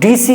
DC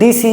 DC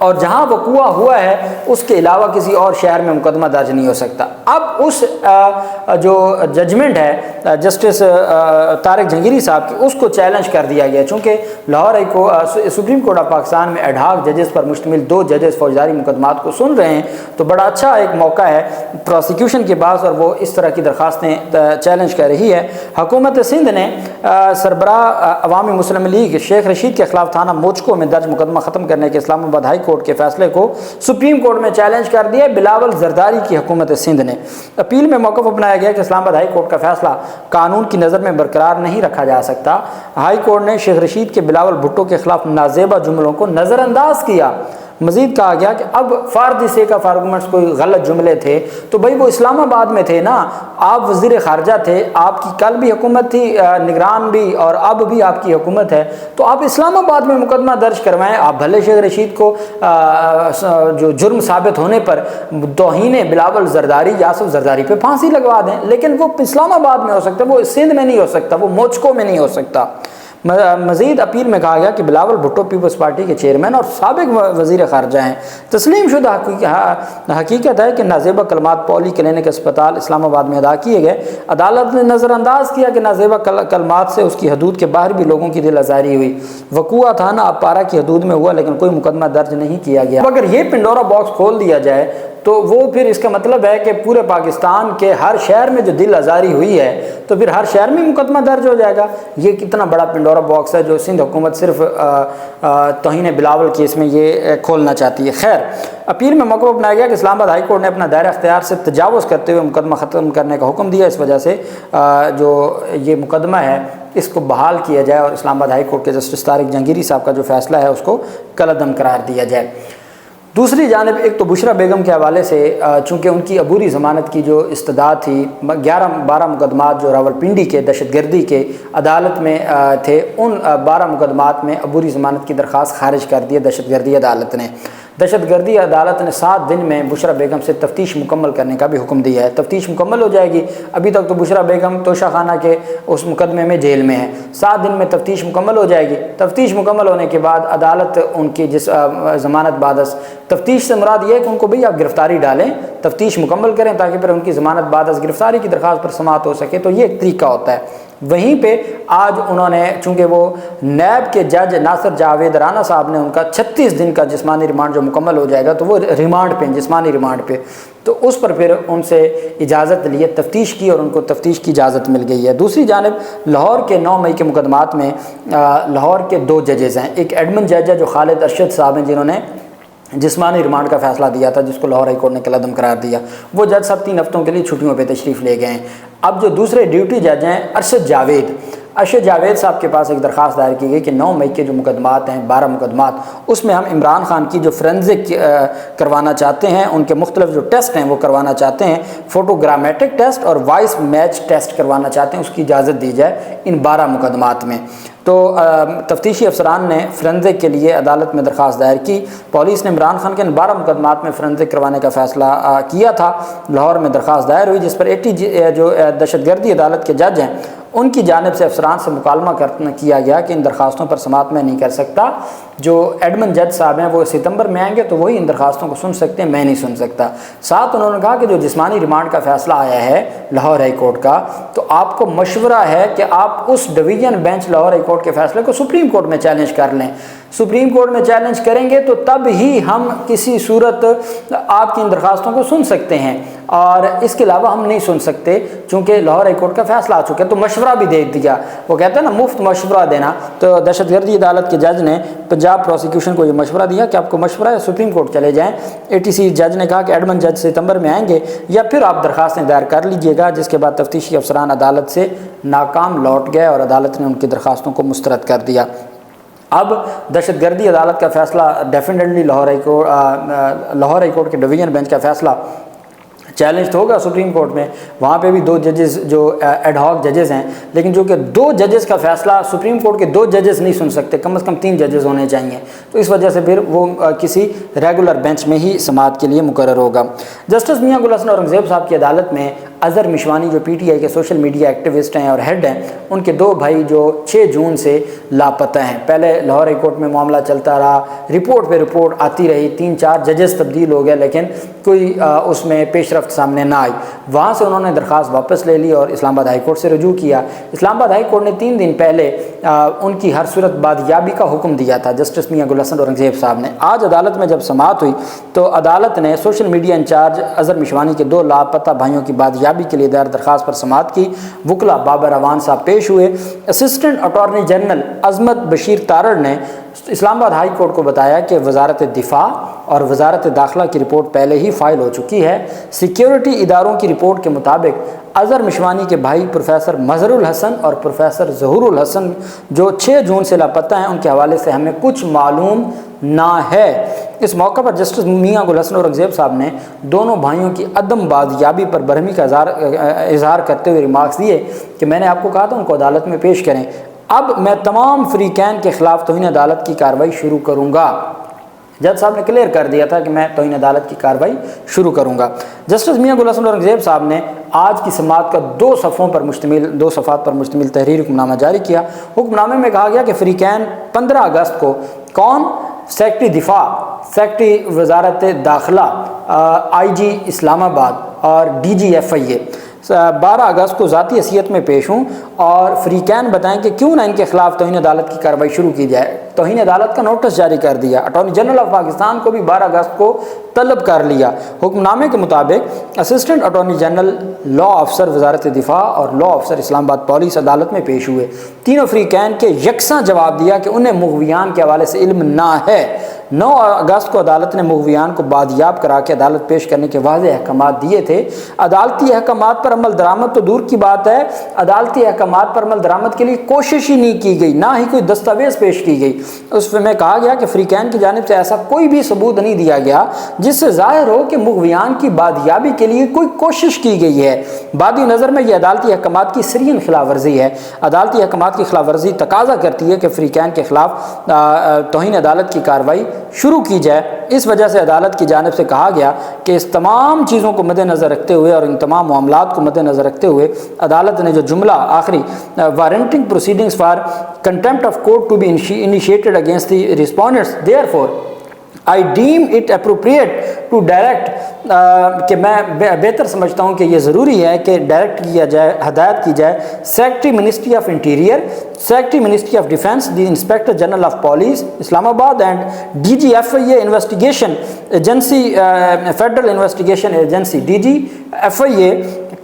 اور جہاں وقوع ہوا ہے اس کے علاوہ کسی اور شہر میں مقدمہ درج نہیں ہو سکتا۔ اب اس جو ججمنٹ ہے جسٹس طارق جہانگیری صاحب کی، اس کو چیلنج کر دیا گیا، چونکہ Lahore supreme court of Pakistan میں ایڈ ہاک ججز پر مشتمل 2 ججز فوجداری مقدمات کو سن رہے ہیں، تو بڑا اچھا ایک موقع ہے پروسیکیوشن کے پاس، اور وہ اس طرح کی درخواستیں چیلنج کر رہی ہے۔ حکومت سندھ نے سربراہ عوامی مسلم لیگ شیخ رشید کے خلاف تھانہ موچکو میں درج مقدمہ ختم کرنے کے اسلام آباد ہائی کورٹ کے فیصلے کو سپریم کورٹ میں چیلنج کر دیا۔ بلاول زرداری کی حکومت سندھ نے اپیل میں موقف اپنایا گیا کہ اسلام آباد ہائی کورٹ کا فیصلہ قانون کی نظر میں برقرار نہیں رکھا جا سکتا۔ ہائی کورٹ نے شیخ رشید کے بلاول بھٹو کے خلاف نازیبہ جملوں کو نظر انداز کیا۔ مزید کہا گیا کہ اب for the sake of arguments کوئی غلط جملے تھے تو بھائی وہ اسلام آباد میں تھے نا، آپ وزیر خارجہ تھے، آپ کی کل بھی حکومت تھی، نگران بھی، اور اب بھی آپ کی حکومت ہے، تو آپ اسلام آباد میں مقدمہ درج کروائیں۔ آپ بھلے شیخ رشید کو جو جرم ثابت ہونے پر توہین بلاول زرداری یاسف زرداری پہ پھانسی لگوا دیں، لیکن وہ اسلام آباد میں ہو سکتا ہے، وہ سندھ میں نہیں ہو سکتا، وہ موچکو میں نہیں ہو سکتا۔ مزید اپیل میں کہا گیا کہ بلاول بھٹو پیپلز پارٹی کے چیئرمین اور سابق وزیر خارجہ ہیں۔ تسلیم شدہ حقیقت ہے کہ نازیبہ کلمات پولی کلینک اسپتال اسلام آباد میں ادا کیے گئے۔ عدالت نے نظر انداز کیا کہ نازیبہ کلمات سے اس کی حدود کے باہر بھی لوگوں کی دل آزاری ہوئی۔ وقوع تھانہ اپارہ کی حدود میں ہوا، لیکن کوئی مقدمہ درج نہیں کیا گیا۔ اگر یہ پنڈورا باکس کھول دیا جائے تو وہ پھر اس کا مطلب ہے کہ پورے پاکستان کے ہر شہر میں جو دل آزاری ہوئی ہے تو پھر ہر شہر میں مقدمہ درج ہو جائے گا۔ یہ کتنا بڑا پنڈورا باکس ہے جو سندھ حکومت صرف توہین بلاول کیس میں یہ کھولنا چاہتی ہے۔ خیر، اپیل میں موقف اپنایا گیا کہ اسلام آباد ہائی کورٹ نے اپنا دائرہ اختیار سے تجاوز کرتے ہوئے مقدمہ ختم کرنے کا حکم دیا، اس وجہ سے جو یہ مقدمہ ہے اس کو بحال کیا جائے اور اسلام آباد ہائی کورٹ کے جسٹس طارق جہانگیری صاحب کا جو فیصلہ ہے اس کو کالعدم قرار دیا جائے۔ دوسری جانب ایک تو بشرا بیگم کے حوالے سے چونکہ ان کی عبوری ضمانت کی جو استدعا تھی، 12 مقدمات جو راولپنڈی کے دہشت گردی کے عدالت میں تھے، ان 12 مقدمات میں عبوری ضمانت کی درخواست خارج کر دی دہشت گردی عدالت نے۔ دہشت گردی عدالت نے 7 دن میں بشرا بیگم سے تفتیش مکمل کرنے کا بھی حکم دیا ہے۔ تفتیش مکمل ہو جائے گی، ابھی تک تو بشرا بیگم توشہ خانہ کے اس مقدمے میں جیل میں ہے، 7 دن میں تفتیش مکمل ہو جائے گی۔ تفتیش مکمل ہونے کے بعد عدالت ان کی جس ضمانت بعد تفتیش سے مراد یہ ہے کہ ان کو بھئی آپ گرفتاری ڈالیں، تفتیش مکمل کریں تاکہ پھر ان کی ضمانت بعد از گرفتاری کی درخواست پر سماعت ہو سکے، تو یہ ایک طریقہ ہوتا ہے۔ وہیں پہ آج انہوں نے چونکہ وہ نیب کے جج ناصر جاوید رانا صاحب نے ان کا 36 دن کا جسمانی ریمانڈ جو مکمل ہو جائے گا تو وہ ریمانڈ پہ، جسمانی ریمانڈ پہ، تو اس پر پھر ان سے اجازت لیے تفتیش کی اور ان کو تفتیش کی اجازت مل گئی ہے۔ دوسری جانب لاہور کے 9 مئی کے مقدمات میں لاہور کے 2 ججز ہیں، ایک ایڈمن جج ہے جو خالد ارشد صاحب ہیں جنہوں نے جسمانی ریمانڈ کا فیصلہ دیا تھا جس کو لاہور ہائی کورٹ نے کالعدم قرار دیا، وہ جج صاحب 3 ہفتوں کے لیے چھٹیوں پہ تشریف لے گئے ہیں۔ اب جو دوسرے ڈیوٹی جج ہیں ارشد جاوید صاحب کے پاس ایک درخواست دائر کی گئی کہ 9 مئی کے جو مقدمات ہیں 12 مقدمات، اس میں ہم عمران خان کی جو فرینزک کروانا چاہتے ہیں، ان کے مختلف جو ٹیسٹ ہیں وہ کروانا چاہتے ہیں، فوٹوگرامیٹک ٹیسٹ اور وائس میچ ٹیسٹ کروانا چاہتے ہیں، اس کی اجازت دی جائے ان 12 مقدمات میں۔ تو تفتیشی افسران نے فرینزک کے لیے عدالت میں درخواست دائر کی۔ پولیس نے عمران خان کے ان 12 مقدمات میں فرینزک کروانے کا فیصلہ کیا تھا۔ لاہور میں درخواست دائر ہوئی جس پر 80 جو دہشت گردی عدالت کے جج ہیں ان کی جانب سے افسران سے مکالمہ کیا گیا کہ ان درخواستوں پر سماعت میں نہیں کر سکتا، جو ایڈمن جج صاحب ہیں وہ ستمبر میں آئیں گے تو وہی ان درخواستوں کو سن سکتے ہیں، میں نہیں سن سکتا۔ ساتھ انہوں نے کہا کہ جو جسمانی ریمانڈ کا فیصلہ آیا ہے لاہور ہائی کورٹ کا، تو آپ کو مشورہ ہے کہ آپ اس division bench Lahore high court کے فیصلے کو سپریم کورٹ میں چیلنج کر لیں۔ سپریم کورٹ میں چیلنج کریں گے تو تب ہی ہم کسی صورت آپ کی ان درخواستوں کو سن سکتے ہیں، اور اس کے علاوہ ہم نہیں سن سکتے چونکہ لاہور ہائی کورٹ کا فیصلہ آ چکا ہے۔ تو مشورہ بھی دے دیا، وہ کہتے ہیں نا مفت مشورہ دینا، تو دہشت گردی عدالت کے جج نے پنجاب پروسیکیوشن کو یہ مشورہ دیا کہ آپ کو مشورہ ہے سپریم کورٹ چلے جائیں۔ ATC جج نے کہا کہ ایڈمن جج ستمبر میں آئیں گے یا پھر آپ درخواستیں دائر کر لیجئے گا، جس کے بعد تفتیشی افسران عدالت سے ناکام لوٹ گئے اور عدالت نے ان کی درخواستوں کو مسترد کر دیا۔ اب دہشت گردی عدالت کا فیصلہ ڈیفینیٹلی لاہور ہائی کورٹ کے ڈویژن بینچ کا فیصلہ چیلنج ہوگا سپریم کورٹ میں، وہاں پہ بھی 2 ججز جو ایڈ ہاک ججز ہیں، لیکن جو کہ 2 ججز کا فیصلہ سپریم کورٹ کے 2 ججز نہیں سن سکتے، کم از کم 3 ججز ہونے چاہیے، تو اس وجہ سے پھر وہ کسی ریگولر بینچ میں ہی سماعت کے لیے مقرر ہوگا۔ جسٹس میاں گل حسن اورنگزیب صاحب کی عدالت میں اظہر مشوانی جو پی ٹی آئی کے سوشل میڈیا ایکٹیوسٹ ہیں اور ہیڈ ہیں، ان کے 2 بھائی جو 6 جون سے لاپتہ ہیں۔ پہلے لاہور ہائی کورٹ میں معاملہ چلتا رہا، رپورٹ پہ رپورٹ آتی رہی، 3-4 ججز تبدیل ہو گئے، لیکن کوئی اس میں پیش رفت سامنے نہ آئی۔ وہاں سے انہوں نے درخواست واپس لے لی اور اسلام آباد ہائی کورٹ سے رجوع کیا۔ اسلام آباد ہائی کورٹ نے 3 دن پہلے ان کی ہر صورت بازیابی کا حکم دیا تھا جسٹس میاں گل حسن اورنگزیب صاحب نے۔ آج عدالت میں جب سماعت ہوئی تو عدالت نے social media incharge Azhar Mashwani کے 2 لاپتہ بھائیوں کی بازیابی کے لیے دائر درخواست پر سماعت کی۔ وکلا بابر اعوان صاحب پیش ہوئے۔ اسسٹنٹ اٹارنی جنرل عظمت بشیر تارڑ نے اسلام آباد ہائی کورٹ کو بتایا کہ وزارت دفاع اور وزارت داخلہ کی رپورٹ پہلے ہی فائل ہو چکی ہے۔ سیکیورٹی اداروں کی رپورٹ کے مطابق اظہر مشوانی کے بھائی پروفیسر مظہر الحسن اور پروفیسر ظہور الحسن جو 6 جون سے لاپتہ ہیں، ان کے حوالے سے ہمیں کچھ معلوم نہ ہے۔ اس موقع پر جسٹس میاں گل حسن اورنگزیب صاحب نے دونوں بھائیوں کی عدم بازیابی پر برہمی کا اظہار کرتے ہوئے ریمارکس دیے کہ میں نے آپ کو کہا تھا ان کو عدالت میں پیش کریں، اب میں تمام فریقین کے خلاف توہین عدالت کی کارروائی شروع کروں گا۔ جج صاحب نے کلیئر کر دیا تھا کہ میں توہین عدالت کی کارروائی شروع کروں گا۔ جسٹس میاں گل حسن اورنگزیب صاحب نے آج کی سماعت کا 2 صفحات پر مشتمل تحریر حکم نامہ جاری کیا۔ حکم نامے میں کہا گیا کہ فریقین 15 اگست کو کون؟ سیکرٹری دفاع، سیکرٹری وزارت داخلہ، آئی جی اسلام آباد اور ڈی جی ایف آئی اے 12 اگست کو ذاتی حیثیت میں پیش ہوں اور فریقین بتائیں کہ کیوں نہ ان کے خلاف توہین عدالت کی کارروائی شروع کی جائے۔ توہین عدالت کا نوٹس جاری کر دیا۔ اٹارنی جنرل آف پاکستان کو بھی 12 اگست کو طلب کر لیا۔ حکم نامے کے مطابق اسسٹنٹ اٹارنی جنرل، لا آفیسر وزارت دفاع اور لا آفیسر اسلام آباد پولیس عدالت میں پیش ہوئے۔ تینوں فریقین کے یکساں جواب دیا کہ انہیں مغویان کے حوالے سے علم نہ ہے۔ 9 اگست کو عدالت نے مغویان کو بازیاب کرا کے عدالت پیش کرنے کے واضح احکامات دیے تھے۔ عدالتی احکامات پر عمل درآمد تو دور کی بات ہے، عدالتی احکامات پر عمل درآمد کے لیے کوشش ہی نہیں کی گئی، نہ ہی کوئی دستاویز پیش کی گئی۔ اس میں کہا گیا کہ فریقین کی جانب سے ایسا کوئی بھی ثبوت نہیں دیا گیا جس سے ظاہر ہو کہ مغویان کی بازیابی کے لیے کوئی کوشش کی گئی ہے۔ بادی نظر میں یہ عدالتی احکامات کی سرین خلاف ورزی ہے۔ عدالتی احکامات کی خلاف ورزی تقاضا کرتی ہے کہ فریقین کے خلاف توہین عدالت کی کارروائی شروع کی جائے۔ اس وجہ سے عدالت کی جانب سے کہا گیا کہ اس تمام چیزوں کو مد نظر رکھتے ہوئے اور ان تمام معاملات کو مد نظر رکھتے ہوئے عدالت نے جو جملہ آخری warranting proceedings for contempt of court to be initiated against the respondents therefore I deem it appropriate to direct کہ میں بہتر سمجھتا ہوں کہ یہ ضروری ہے کہ ڈائریکٹ کیا جائے، ہدایت کی جائے secretary ministry of interior, secretary ministry of defence, the inspector general of police Islamabad and D G F I A investigation agency, federal investigation agency D G F I A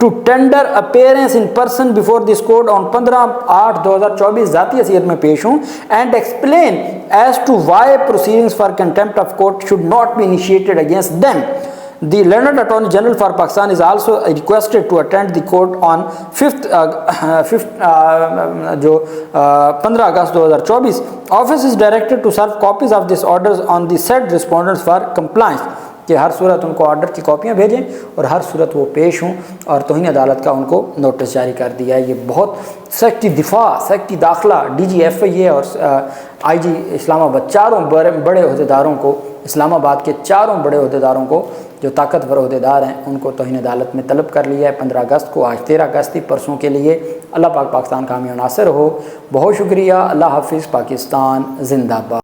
to tender appearance in person before this court on 15/8/2024 ذاتی حیثیت میں پیش ہوں and explain as to why proceedings for contempt of court should not be initiated against them. The learned Attorney General for Pakistan is also requested to attend the court on 15 August 2024. Office is directed to serve copies of these orders on the said respondents for compliance. کہ ہر صورت ان کو order کی کاپیاں بھیجیں اور ہر صورت وہ پیش ہوں، اور توہین عدالت کا ان کو نوٹس جاری کر دیا ہے۔ یہ بہت سیکرٹری دفاع، سیکرٹری داخلہ، ڈی جی ایف آئی اے اور آئی جی اسلام آباد، چاروں بڑے عہدیداروں کو، اسلام آباد کے چاروں بڑے عہدیداروں کو جو طاقتور عہدیدار ہیں ان کو توہین عدالت میں طلب کر لیا ہے 15 اگست کو۔ آج 13 اگست تھی، پرسوں کے لیے۔ اللہ پاک پاکستان کامیاب ناصر ہو۔ بہت شکریہ۔ اللہ حافظ۔ پاکستان زندہ باد۔